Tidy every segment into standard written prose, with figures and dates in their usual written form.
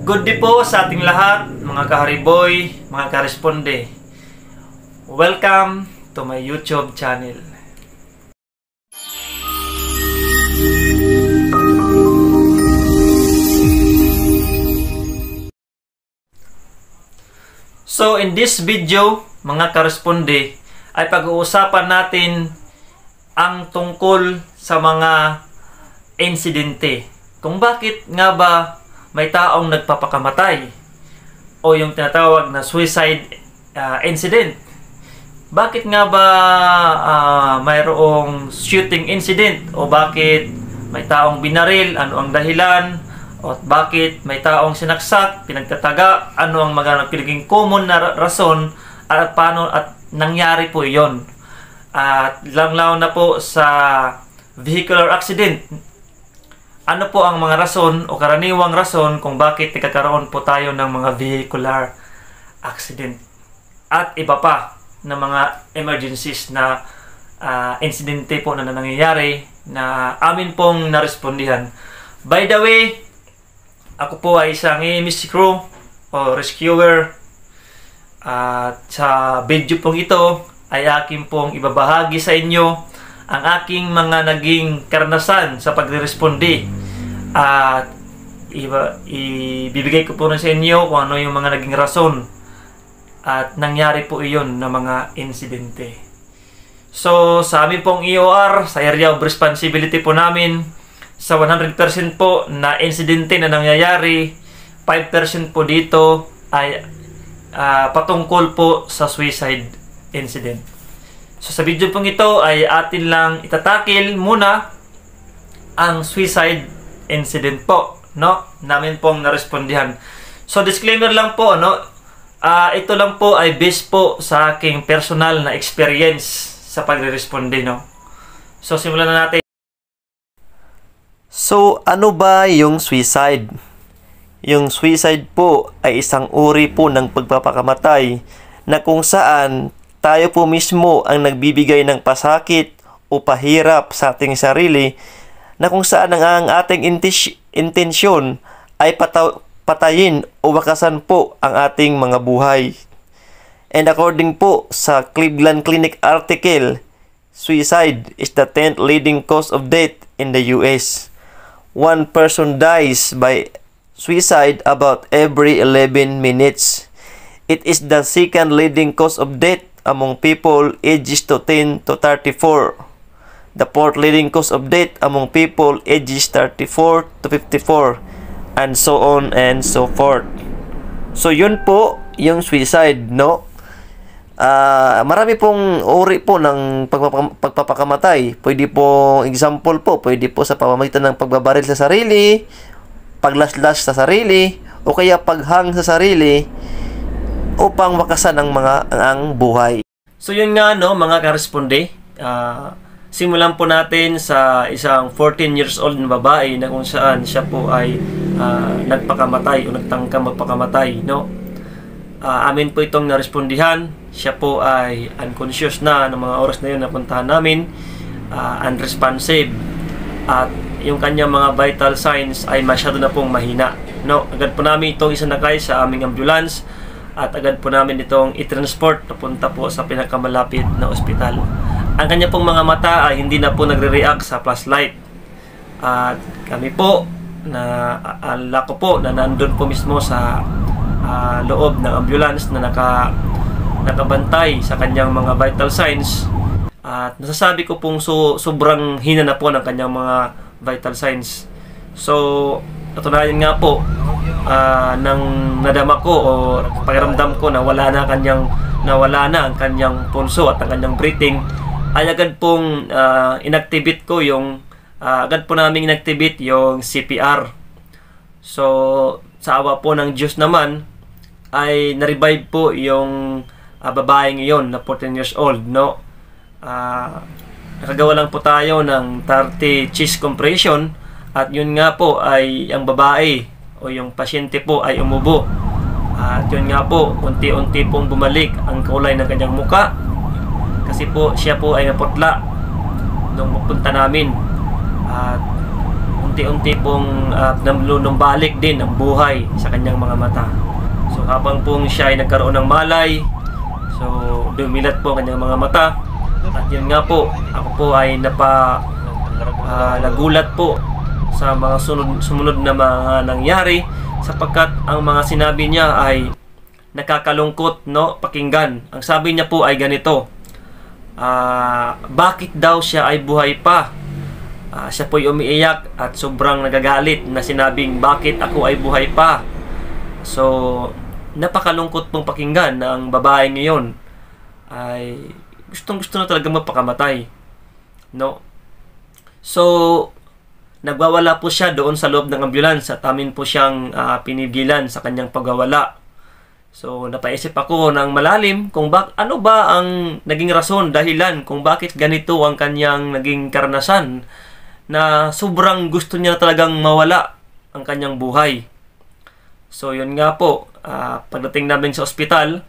Good day po sa ating lahat, mga kahariboy, mga karesponde. Welcome to my YouTube channel. So in this video, mga karesponde, ay pag-uusapan natin ang tungkol sa mga insidente. Kung bakit nga ba may taong nagpapakamatay o yung tinatawag na suicide incident. Bakit nga ba mayroong shooting incident o bakit may taong binaril, ano ang dahilan, o bakit may taong sinaksak, pinagtataga, ano ang mga naging common na rason at paano at nangyari po yon. At langlaw na po sa vehicular accident. Ano po ang mga rason o karaniwang rason kung bakit nagkakaroon po tayo ng mga vehicular accident at iba pa na mga emergencies na insidente po na nangyayari na amin pong narespondihan. By the way, ako po ay isang EMS crew o rescuer at sa video pong ito ay akin pong ibabahagi sa inyo ang aking mga naging karanasan sa pagre-responde at ibibigay ko po rin sa inyo kung ano yung mga naging rason at nangyari po iyon na mga insidente. So sa amin pong EOR, sa area of responsibility po namin, sa 100% po na insidente na nangyayari, 5% po dito ay patungkol po sa suicide incident. So sa video pong ito ay atin lang itatakil muna ang suicide incident po, no? Namin pong narespondihan. So disclaimer lang po, no? Ito lang po ay based po sa aking personal na experience sa pagre-responde, no? So simulan na natin. So ano ba yung suicide? Yung suicide po ay isang uri po ng pagpapakamatay na kung saan tayo po mismo ang nagbibigay ng pasakit o pahirap sa ating sarili na kung saan ang ating intensyon ay patayin o wakasan po ang ating mga buhay. And according po sa Cleveland Clinic article, suicide is the 10th leading cause of death in the US. One person dies by suicide about every 11 minutes. It is the second leading cause of death among people ages to 10 to 34. The fourth leading cause of death among people ages 34 to 54. And so on and so forth. So yun po yung suicide, no? Marami pong uri po ng pagpapakamatay. Pwede po, example po, pwede po sa pamamagitan ng pagbabaril sa sarili, paglaslas sa sarili, o kaya paghang sa sarili, upang wakasan ang buhay. So yun nga, no, mga karesponde, simulan po natin sa isang 14 years old na babae na kung saan siya po ay nagpakamatay o nagtangkang magpakamatay, no? Amin po itong narespondihan. Siya po ay unconscious na ng mga oras na yun na puntahan namin, unresponsive, at yung kanyang mga vital signs ay masyado na pong mahina, no? Agad po namin itong isanakay sa aming ambulance at agad po namin itong i-transport papunta po sa pinakamalapit na ospital. Ang kanya pong mga mata ay hindi na po nagre-react sa flashlight. At kami po, ala ko po na nandun po mismo sa loob ng ambulance na nakabantay sa kanyang mga vital signs. At nasasabi ko pong sobrang hina na po ng kanyang mga vital signs. So, natunayan nga po, nang nadama ko o pakiramdam ko na wala na ang kanyang pulso at ang kanyang breathing, ay agad pong inactivate ko yung agad po namin inactivate yung CPR. So sa awa po ng Diyos naman ay na-revive po yung babaeng iyon na 14 years old, no? Nakagawa lang po tayo ng 30 chest compression at yun nga po ay ang babae o yung pasyente po ay umubo. At yun nga po, unti-unti pong bumalik ang kulay ng kanyang muka kasi po siya po ay naputla nung mapunta namin. At unti-unti pong nanunumbalik din ang buhay sa kanyang mga mata. So habang pong siya ay nagkaroon ng malay, so dumilat po ang kanyang mga mata. At yun nga po, ako po ay nagulat po sa mga sumunod na mga nangyari, sapagkat ang mga sinabi niya ay nakakalungkot, no, pakinggan. Ang sabi niya po ay ganito: bakit daw siya ay buhay pa? Siya po ay umiiyak at sobrang nagagalit na sinabing bakit ako ay buhay pa. So napakalungkot pong pakinggan na ang babae ngayon ay gustong-gusto na talaga mapakamatay, no? So nagwawala po siya doon sa loob ng ambulance at amin po siyang pinigilan sa kanyang pagwawala. So napaisip ako ng malalim kung ano ba ang naging rason, dahilan kung bakit ganito ang kanyang naging karanasan, na sobrang gusto niya talagang mawala ang kanyang buhay. So yun nga po, pagdating namin sa ospital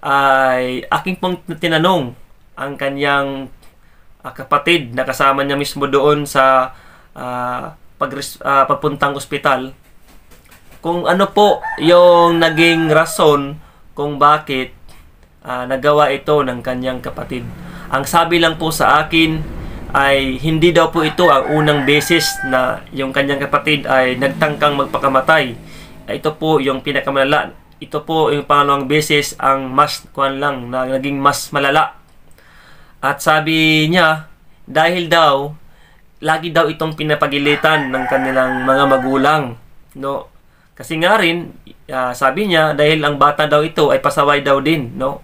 ay aking pong tinanong ang kanyang kapatid na kasama niya mismo doon sa pagpuntang ospital, kung ano po yung naging rason kung bakit nagawa ito ng kanyang kapatid. Ang sabi lang po sa akin ay hindi daw po ito ang unang beses na yung kanyang kapatid ay nagtangkang magpakamatay. Ito po yung pinakamalala. Ito po yung pangalawang beses ang mas lang na naging mas malala. At sabi niya, dahil daw lagi daw itong pinapagilitan ng kanilang mga magulang, no? Kasi nga rin, sabi niya, dahil ang bata daw ito ay pasaway daw din, no?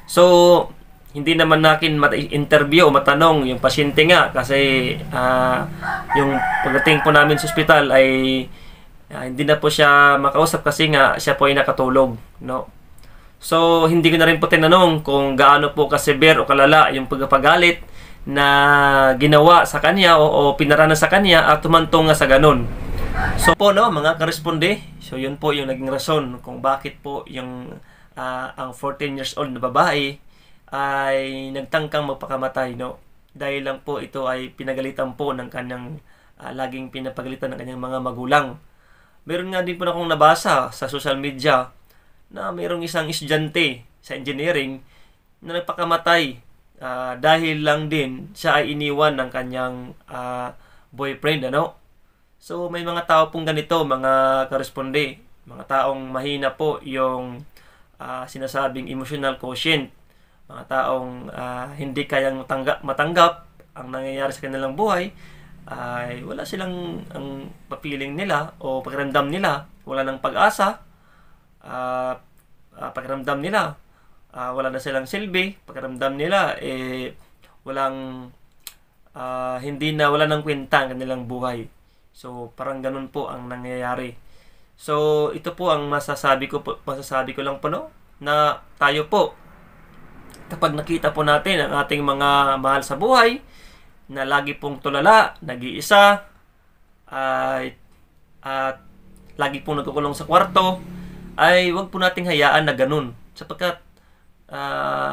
So hindi naman natin interview o matanong yung pasyente nga, kasi yung pagdating po namin sa ospital ay hindi na po siya makausap kasi nga siya po ay nakatulog, no? So hindi ko na rin po tinanong kung gaano po kasevere o kalala yung pagpapagalit na ginawa sa kanya o pinaranas sa kanya at tumantong nga sa ganun. So po, no, mga karesponde, so yun po yung naging rason kung bakit po yung ang 14 years old na babae ay nagtangkang magpakamatay, no? Dahil lang po ito ay pinagalitan po ng kanyang laging pinapagalitan ng kanyang mga magulang. Meron nga din po akong nabasa sa social media na mayroong isang estudyante sa engineering na nagpakamatay dahil lang din siya ay iniwan ng kanyang boyfriend, ano? So may mga tao pong ganito, mga karesponde, mga taong mahina po yung sinasabing emotional quotient, mga taong hindi kayang matanggap ang nangyayari sa kanilang buhay, ay wala silang ang papiling nila o pakiramdam nila, wala ng pag-asa, pakiramdam nila wala na silang silbi, pakiramdam nila walang wala nang kwenta ang kanilang buhay. So parang ganun po ang nangyayari. So ito po ang masasabi ko lang po, no, na tayo po, kapag nakita po natin ang ating mga mahal sa buhay na lagi pong tulala, nag-iisa, at lagi pong nagkukulong sa kwarto, ay wag po nating hayaan na ganun, sapagkat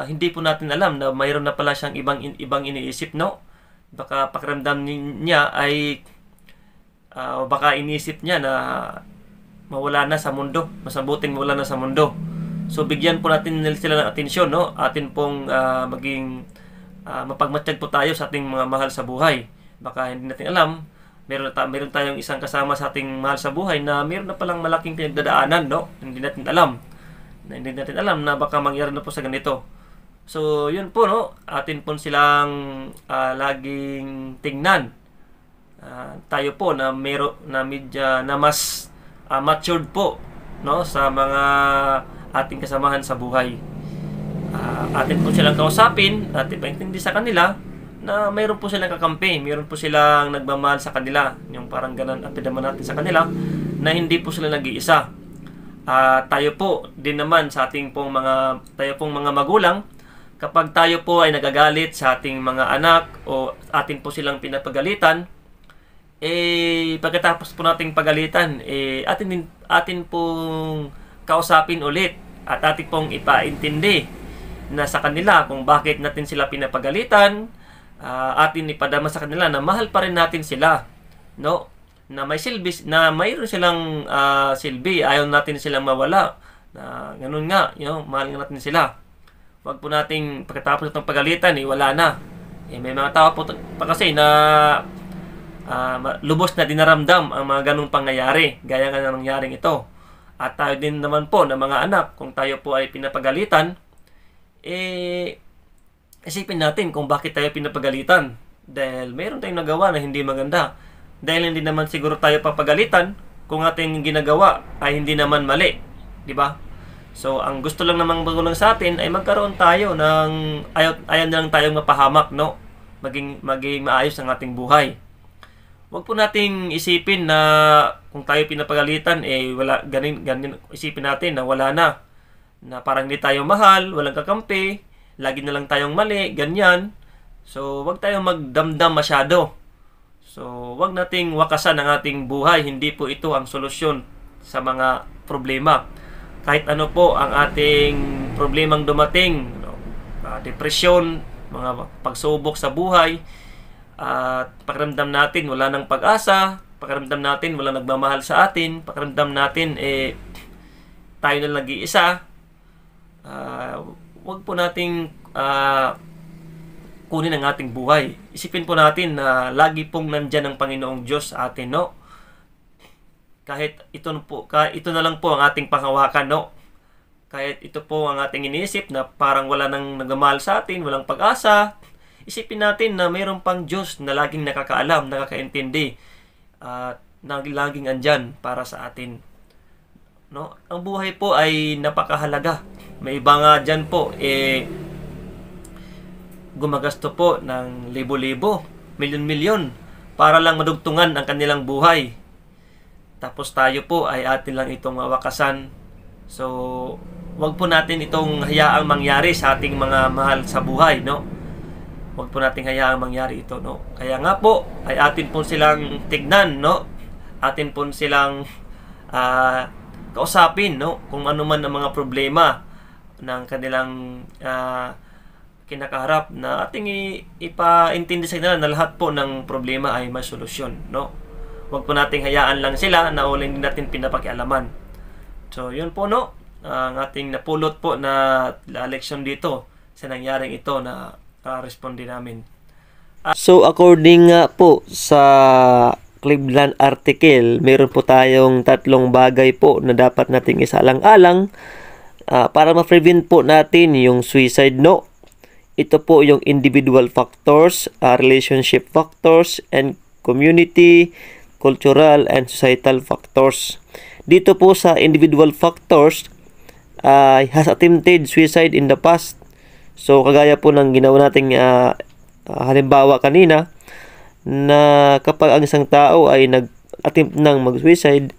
hindi po natin alam na mayroon na pala siyang ibang iniisip, no? Baka pakiramdam niya ay baka iniisip niya na mawala na sa mundo, masabuting mawala na sa mundo. So bigyan po natin sila ng atensyon, no? Atin pong maging mapagmatsyag po tayo sa ating mga mahal sa buhay. Baka hindi natin alam, meron tayong isang kasama sa ating mahal sa buhay na meron na palang malaking pinagdadaanan, no? Hindi natin alam na baka mangyari na po sa ganito. So yun po, no, atin po silang laging tingnan. Tayo po na na mas matured po, no, sa mga ating kasamahan sa buhay. Atin po silang kausapin, atin paintindi sa kanila na mayroon po silang kakampi, mayroon po silang nagmamahal sa kanila, yung parang ganun at naman natin sa kanila na hindi po sila nag-iisa. Tayo po din naman sa tayo pong mga magulang, kapag tayo po ay nagagalit sa ating mga anak o atin po silang pinapagalitan, pagkatapos po nating pagalitan, atin pong kausapin ulit at atin pong ipaintindi na sa kanila kung bakit natin sila pinapagalitan, atin ipadama sa kanila na mahal pa rin natin sila, no? na may silbi, na mayroon silang silbi, ayaw natin silang mawala. Na ganun nga, mahal nga natin sila. Wag po nating pagkatapos ng pagalitan, wala na. May mga tao po pa kasi na lubos na dinaramdam ang mga ganung pangyayari, gaya nga na nangyaring ito. At tayo din naman po na mga anak, kung tayo po ay pinapagalitan, isipin natin kung bakit tayo pinapagalitan. Dahil mayroon tayong nagawa na hindi maganda. Dahil hindi naman siguro tayo papagalitan kung ating ginagawa ay hindi naman mali. Di ba? So, ang gusto lang namang magulang sa atin ay magkaroon tayo ng ayaw na lang tayong mapahamak, no? Maging maayos ang ating buhay. Huwag po nating isipin na kung tayo pinapagalitan, wala, ganin, isipin natin na wala na. Na parang hindi tayo mahal, walang kakampi, lagi na lang tayong mali, ganyan. So, huwag tayong magdamdam masyado. So, huwag nating wakasan ang ating buhay. Hindi po ito ang solusyon sa mga problema. Kahit ano po ang ating problemang dumating, depresyon, mga pagsubok sa buhay, at pakiramdam natin wala nang pag-asa, pakiramdam natin wala nagmamahal sa atin, pakiramdam natin tayo na nag-iisa, huwag po nating kunin ang ating buhay. Isipin po natin na lagi pong nandyan ang Panginoong Diyos sa atin, no? Kahit ito na lang po ang ating panghawakan, no? Kahit ito po ang ating iniisip na parang wala nang nagmamahal sa atin, walang pag-asa, isipin natin na mayroon pang Diyos na laging nakakaalam, nakakaintindi, at laging andyan para sa atin. No? Ang buhay po ay napakahalaga. May iba nga dyan po, gumagasto po ng libo-libo, milyon-milyon, para lang madugtungan ang kanilang buhay. Tapos tayo po ay atin lang itong mawakasan. So, wag po natin itong hayaang mangyari sa ating mga mahal sa buhay, no? Wag po nating hayaang mangyari ito, no? Kaya nga po, ay atin po silang tignan, no? Atin po silang kausapin, no? Kung ano man ang mga problema ng kanilang kinakaharap, na ating ipaintindi sa kanila na lahat po ng problema ay may solusyon, no? Wag po nating hayaan lang sila na uling natin pinapakialaman. So, yun po, no? Ang ating napulot po na leksyon dito sa nangyaring ito na responde namin. So, according nga po sa Cleveland article, meron po tayong 3 bagay po na dapat nating isaalang-alang para ma-prevent po natin yung suicide, no? Ito po yung individual factors, relationship factors, and community, cultural, and societal factors. Dito po sa individual factors, has attempted suicide in the past. So, kagaya po ng ginawa nating halimbawa kanina, na kapag ang isang tao ay nag-attempt ng mag-suicide,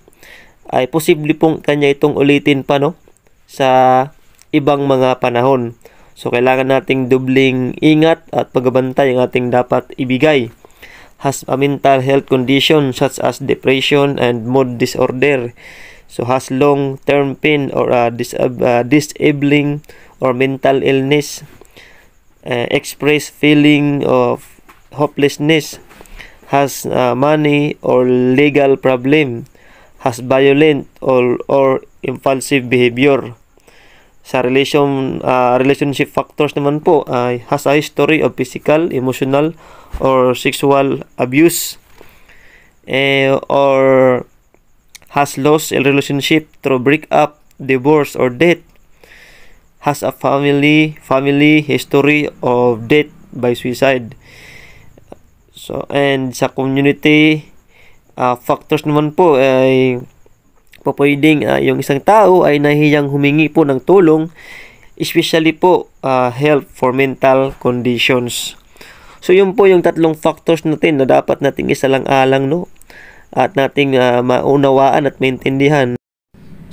ay posible pong kanya itong ulitin pa, no? Sa ibang mga panahon. So, kailangan nating dubling ingat at pagbabantay ang ating dapat ibigay. Has a mental health condition such as depression and mood disorder. So, has long-term pain or disabling or mental illness. Express feeling of hopelessness. Has money or legal problem. Has violent or impulsive behavior. Sa relationship factors naman po, has a history of physical, emotional, or sexual abuse, or has lost a relationship through breakup, divorce, or death, has a family history of death by suicide. So, and sa community factors naman po ay pwedeng yung isang tao ay nahihiyang humingi po ng tulong, especially po help for mental conditions. So, yun po yung 3 factors natin na dapat nating isalang-alang, no? At nating maunawaan at maintindihan.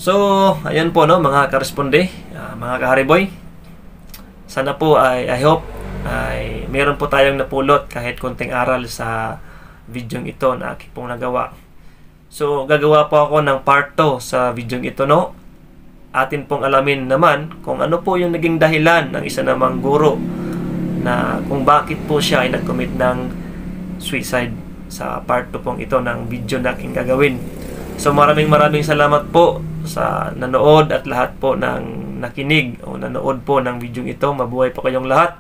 So, ayun po, no, mga karesponde, mga kahariboy. Sana po I hope ay meron po tayong napulot kahit konting aral sa video ito na aking pong nagawa. So, gagawa po ako ng part 2 sa video ito, no? Atin pong alamin naman kung ano po yung naging dahilan ng isa namang guro na kung bakit po siya ay nag-commit ng suicide. sa part 2 pong ito ng video na aking gagawin. So maraming salamat po sa nanood at lahat po ng nakinig o nanood po ng video ito. Mabuhay po kayong lahat.